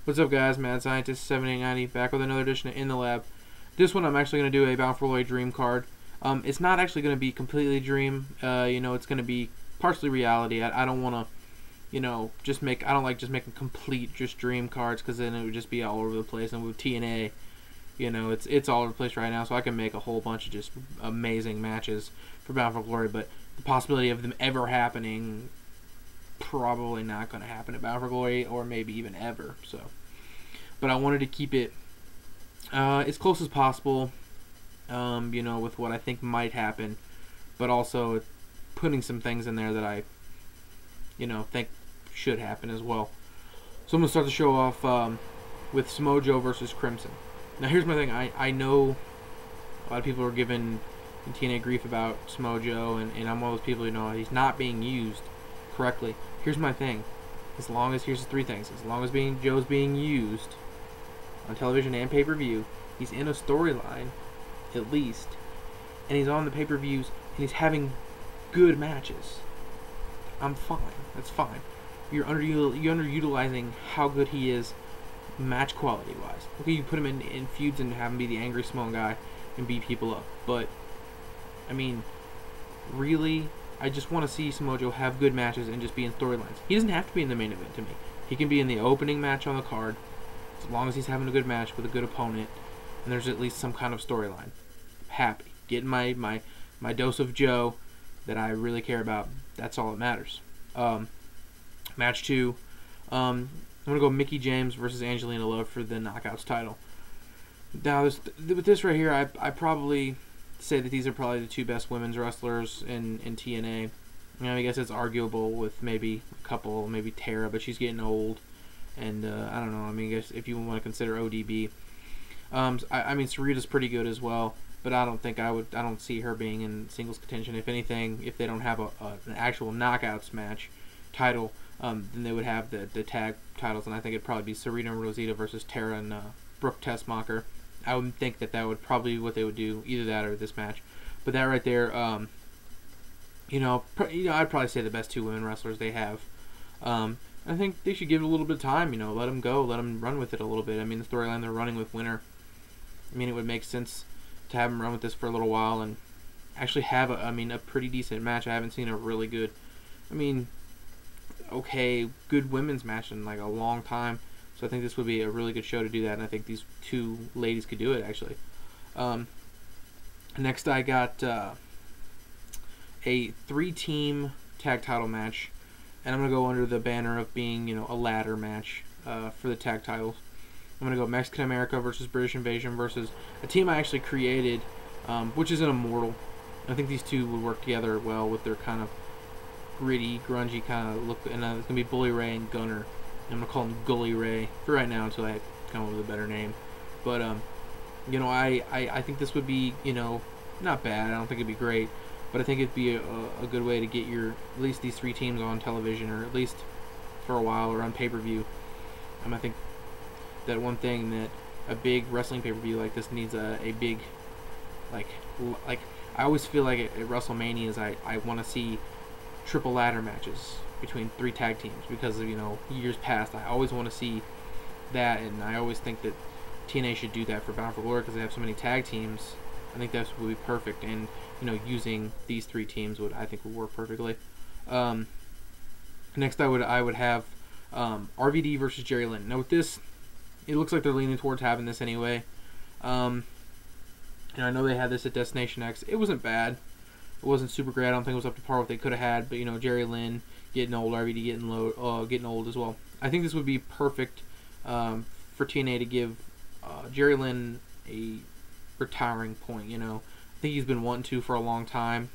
What's up, guys? Mad Scientist 7890 back with another edition of In the Lab. This one I'm actually going to do a Bound for Glory Dream card. It's not actually going to be completely dream. It's going to be partially reality. I don't want to, just make. I don't like just making complete just dream cards because then it would just be all over the place. And with TNA, it's all over the place right now. So I can make a whole bunch of just amazing matches for Bound for Glory, but the possibility of them ever happening, probably not going to happen at Bound for Glory, or maybe even ever. So, but I wanted to keep it as close as possible, with what I think might happen, but also putting some things in there that I, think should happen as well. So I'm going to start the show off with Samoa Joe versus Crimson. Now here's my thing. I know a lot of people are giving TNA grief about Samoa Joe, and I'm one of those people who he's not being used correctly. Here's my thing. Here's the three things. As long as Joe's being used on television and pay-per-view, he's in a storyline, at least, and he's on the pay-per-views, and he's having good matches. I'm fine. That's fine. You're underutilizing how good he is match quality-wise. Okay, you put him in feuds and have him be the angry small guy and beat people up, but, really, I just want to see Samoa Joe have good matches and just be in storylines. He doesn't have to be in the main event to me. He can be in the opening match on the card, as long as he's having a good match with a good opponent, and there's at least some kind of storyline. Happy. Getting my dose of Joe that I really care about. That's all that matters. Match 2. I'm going to go Mickie James versus Angelina Love for the Knockouts title. Now, with this right here, I probably say that these are probably the two best women's wrestlers in TNA. I guess it's arguable with maybe a couple, maybe Tara, but she's getting old, and I don't know. I guess if you want to consider ODB, Sarita's pretty good as well, but I don't see her being in singles contention. If anything, if they don't have an actual Knockouts match title, then they would have the tag titles, and I think it'd probably be Sarita and Rosita versus Tara and Brooke Tessmacher. I would think that would probably be what they would do, either that or this match. But that right there, I'd probably say the best two women wrestlers they have. I think they should give it a little bit of time, let them go, let them run with it a little bit. The storyline they're running with Winter, it would make sense to have them run with this for a little while and actually have a pretty decent match. I haven't seen a really good, good women's match in like a long time. So I think this would be a really good show to do that, and I think these two ladies could do it, actually. Next, I got a 3-team tag title match, and I'm going to go under the banner of being, a ladder match for the tag titles. I'm going to go Mexican America versus British Invasion versus a team I actually created, which is an Immortal. I think these two would work together well with their kind of gritty, grungy kind of look, and it's going to be Bully Ray and Gunner. I'm going to call him Gully Ray for right now until I come up with a better name. But, I think this would be, not bad. I don't think it'd be great. But I think it'd be a good way to get at least these three teams on television, or at least for a while, or on pay-per-view. I think that one thing that a big wrestling pay-per-view like this needs a big, like I always feel like at WrestleManias I want to see triple ladder matches between 3 tag teams, because of years past I always want to see that, and I always think that TNA should do that for Bound for Glory because they have so many tag teams. I think that would be perfect, and using these 3 teams would work perfectly. Next I would have RVD versus Jerry Lynn. Now with this, it looks like they're leaning towards having this anyway. I know they had this at Destination X. It wasn't bad. It wasn't super great. I don't think it was up to par what they could have had, but Jerry Lynn getting old, RVD getting old as well. I think this would be perfect for TNA to give Jerry Lynn a retiring point. I think he's been wanting to for a long time.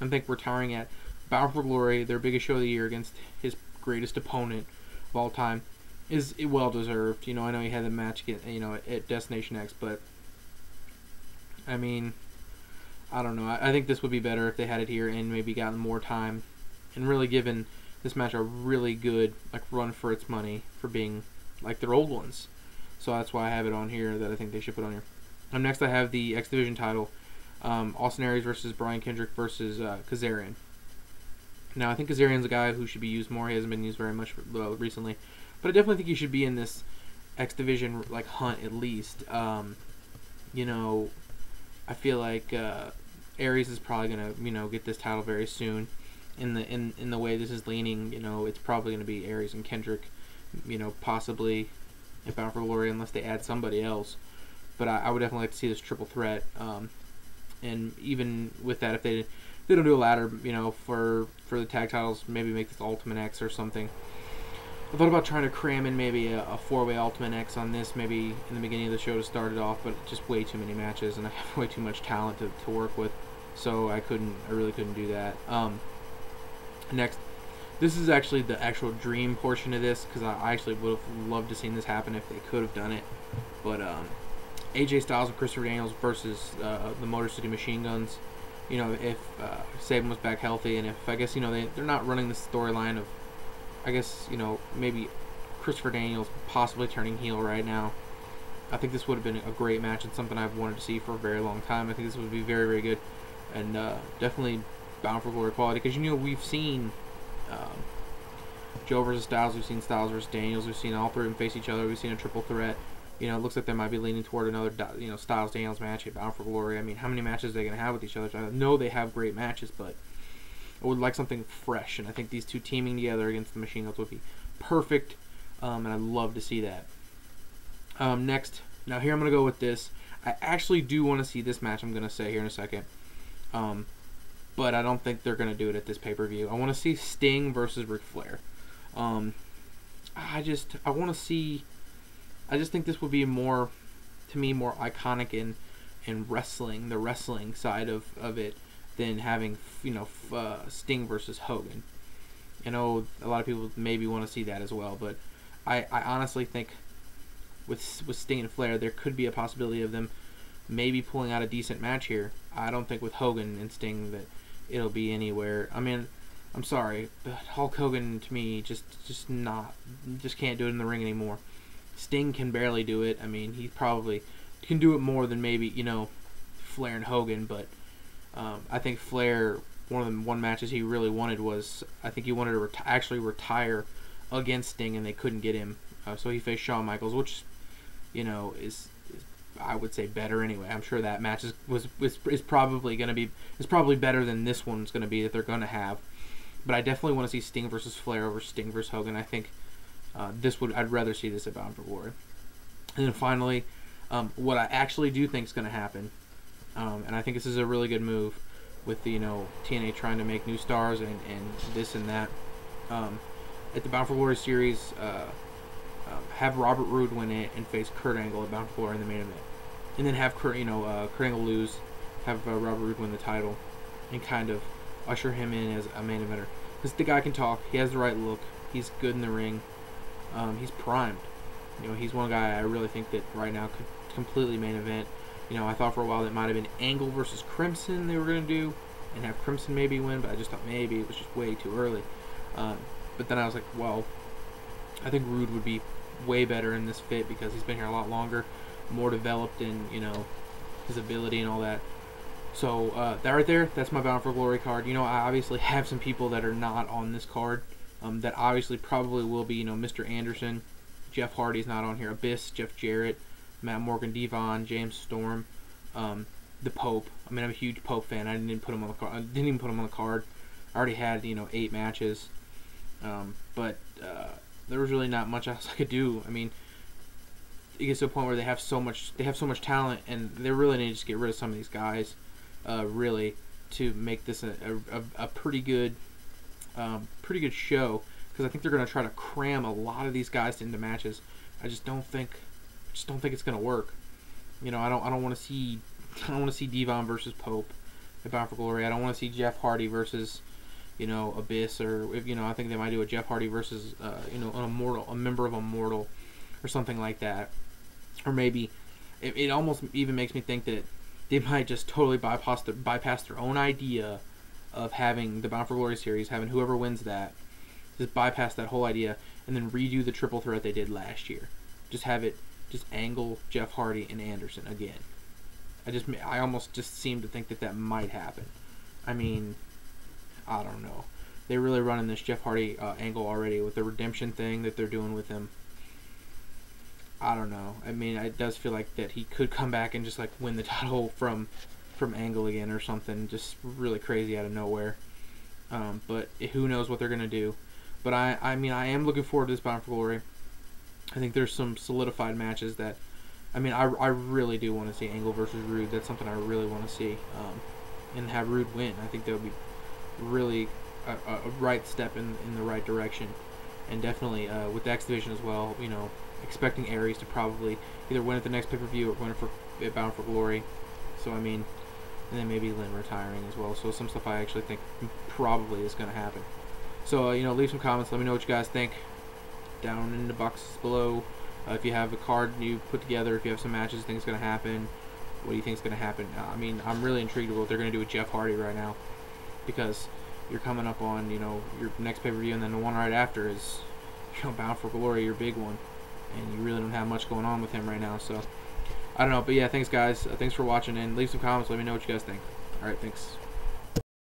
I think retiring at Bound for Glory, their biggest show of the year, against his greatest opponent of all time, is well deserved. I know he had the match at Destination X, but I don't know. I think this would be better if they had it here and maybe gotten more time and really given this match a really good run for its money for being like their old ones. So that's why I have it on here, that I think they should put on here. Next I have the X Division title, Austin Aries versus Brian Kendrick versus Kazarian. Now I think Kazarian's a guy who should be used more. He hasn't been used very much recently, but I definitely think he should be in this X Division like hunt at least. You know, I feel like Aries is probably gonna get this title very soon. In the way this is leaning, it's probably gonna be Aries and Kendrick. Possibly in Bound for Glory unless they add somebody else. But I would definitely like to see this triple threat. And even with that, if they don't do a ladder, for the tag titles, maybe make this Ultimate X or something. I thought about trying to cram in maybe a 4-way Ultimate X on this, maybe in the beginning of the show to start it off, but just way too many matches, and I have way too much talent to work with, so I really couldn't do that. Next, this is actually the actual dream portion of this, because I actually would have loved to seen this happen if they could have done it, but AJ Styles and Christopher Daniels versus the Motor City Machine Guns. If Saban was back healthy, and if I guess they're not running the storyline of, I guess maybe Christopher Daniels possibly turning heel right now. I think this would have been a great match and something I've wanted to see for a very long time. I think this would be very, very good, and definitely Bound for Glory quality, because we've seen Joe versus Styles, we've seen Styles versus Daniels, we've seen all three of them face each other, we've seen a triple threat. It looks like they might be leaning toward another, Styles Daniels match at Bound for Glory. I mean, how many matches are they going to have with each other? I know they have great matches, but I would like something fresh, and I think these two teaming together against the Machine Guns would be perfect, and I'd love to see that. Next, now here I'm going to go with this. I actually do want to see this match, I'm going to say here in a second, but I don't think they're going to do it at this pay-per-view. I want to see Sting versus Ric Flair. I just think this would be more iconic in wrestling, the wrestling side of it, than having Sting versus Hogan. I know a lot of people maybe want to see that as well, but I honestly think with Sting and Flair there could be a possibility of them maybe pulling out a decent match here. I don't think with Hogan and Sting that it'll be anywhere. I mean, I'm sorry, but Hulk Hogan to me just can't do it in the ring anymore. Sting can barely do it. I mean, he probably can do it more than maybe Flair and Hogan, but I think Flair, one of the matches he really wanted was, I think he wanted to actually retire against Sting, and they couldn't get him, so he faced Shawn Michaels, which is I would say better anyway. I'm sure that match is probably going to be better than this one's going to be that they're going to have, but I definitely want to see Sting versus Flair over Sting versus Hogan. I think I'd rather see this at Bound for Glory. And then finally, what I actually do think is going to happen, and I think this is a really good move with the TNA trying to make new stars and this and that. At the Bound for Glory series, have Robert Roode win it and face Kurt Angle at Bound for Glory in the main event, and then have Kurt Angle lose, have Robert Roode win the title, and kind of usher him in as a main eventer. Because the guy can talk, he has the right look, he's good in the ring. He's primed. He's one guy I really think that right now could completely main event. I thought for a while that might have been Angle versus Crimson they were going to do, and have Crimson maybe win, but I just thought maybe it was just way too early. But then I was like, well, I think Roode would be way better in this fit because he's been here a lot longer, more developed in, his ability and all that. So that right there, that's my Bound for Glory card. I obviously have some people that are not on this card. That obviously probably will be, Mr. Anderson, Jeff Hardy's not on here, Abyss, Jeff Jarrett, Matt Morgan, Devon, James Storm, the Pope. I mean, I'm a huge Pope fan. I didn't even put him on the card. I already had 8 matches, but there was really not much else I could do. I mean, it gets to a point where they have so much talent, and they really need to just get rid of some of these guys, really, to make this a pretty good show, because I think they're going to try to cram a lot of these guys into matches. I just don't think it's going to work. I don't want to see Devon versus Pope at Bound for Glory. I don't want to see Jeff Hardy versus Abyss, or if I think they might do a Jeff Hardy versus a member of Immortal or something like that. Or maybe it almost even makes me think that they might just totally bypass their own idea of having the Bound for Glory series, having whoever wins that, just bypass that whole idea, and then redo the triple threat they did last year. Just have it, just Angle, Jeff Hardy, and Anderson again. I almost just seem to think that might happen. I mean, I don't know. They're really running this Jeff Hardy angle already with the redemption thing that they're doing with him. I don't know. I mean, it does feel like that he could come back and just like win the title from Angle again or something, just really crazy out of nowhere. But who knows what they're gonna do? But I mean, I am looking forward to this Bound for Glory. I think there's some solidified matches that, I mean, I really do want to see Angle versus Rude. That's something I really want to see, and have Rude win. I think that would be really a right step in the right direction, and definitely with the X Division as well. You know, expecting Aries to probably either win at the next pay-per-view or win for Bound for Glory. So I mean, and then maybe Lynn retiring as well. So some stuff I actually think probably is going to happen. So you know, leave some comments. Let me know what you guys think down in the boxes below. If you have a card you put together, if you have some matches you think is going to happen, what do you think is going to happen? I mean, I'm really intrigued with what they're going to do with Jeff Hardy right now, because you're coming up on, you know, your next pay-per-view, and then the one right after is, you know, Bound for Glory, your big one, and you really don't have much going on with him right now. So I don't know, but yeah, thanks guys, thanks for watching, and leave some comments. Let me know what you guys think. All right, thanks.